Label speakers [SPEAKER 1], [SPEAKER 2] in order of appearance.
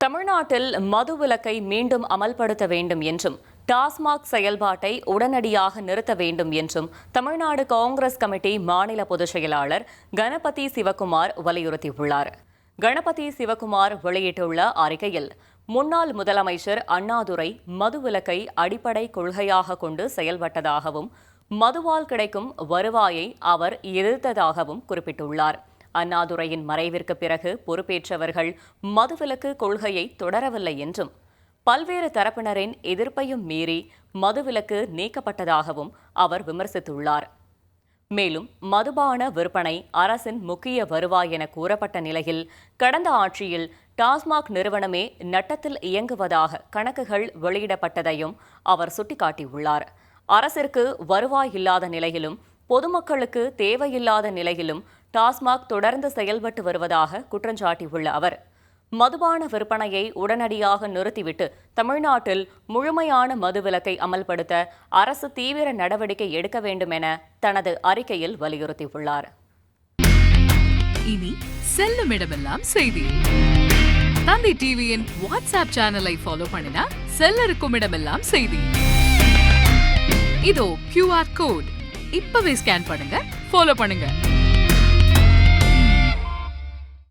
[SPEAKER 1] தமிழ்நாட்டில் மதுவிலக்கை மீண்டும் அமல்படுத்த வேண்டும் என்றும் டாஸ்மாக் செயல்பாட்டை உடனடியாக நிறுத்த வேண்டும் என்றும் தமிழ்நாடு காங்கிரஸ் கமிட்டி மாநில பொதுச் செயலாளர் கணபதி சிவக்குமார் வலியுறுத்தியுள்ளார். கணபதி சிவக்குமார் வெளியிட்டுள்ள அறிக்கையில், முன்னாள் முதலமைச்சர் அண்ணாதுரை மதுவிலக்கை அடிப்படை கொள்கையாக கொண்டு செயல்பட்டதாகவும் மதுவால் கிடைக்கும் வருவாயை அவர் எதிர்த்ததாகவும் குறிப்பிட்டுள்ளார். அண்ணாதுரையின் மறைவிற்கு பிறகு பொறுப்பேற்றவர்கள் மதுவிலக்கு கொள்கையை தொடரவில்லை என்றும், பல்வேறு தரப்பினரின் எதிர்ப்பையும் மீறி மதுவிலக்கு நீக்கப்பட்டதாகவும் அவர் விமர்சித்துள்ளார். மேலும் மதுபான விற்பனை அரசின் முக்கிய வருவாய் என கூறப்பட்ட நிலையில் கடந்த ஆட்சியில் டாஸ்மாக் நிறுவனமே நட்டத்தில் இயங்குவதாக கணக்குகள் வெளியிடப்பட்டதையும் அவர் சுட்டிக்காட்டியுள்ளார். அரசிற்கு வருவாய் இல்லாத நிலையிலும் பொதுமக்களுக்கு தேவையில்லாத நிலையிலும் டாஸ்மாக் தொடர்ந்து செயல்பட்டு வருவதாக குற்றஞ்சாட்டியுள்ள அவர், மதுபான விற்பனையை உடனடியாக நிறுத்திவிட்டு தமிழ்நாட்டில் முழுமையான மதுவிலக்கை அமல்படுத்த அரசு தீவிர நடவடிக்கை எடுக்க வேண்டும் என தனது அறிக்கையில் வலியுறுத்தியுள்ளார்.
[SPEAKER 2] இனி செல்லும் இடமெல்லாம் செய்தி. தந்தி டிவியின் வாட்ஸ்அப் சேனலை ஃபாலோ பண்ணினா செல்ல இருக்கும் இடமெல்லாம் செய்தி. இதோ QR கோட் இப்பவே ஸ்கேன் பண்ணுங்க, ஃபாலோ பண்ணுங்க.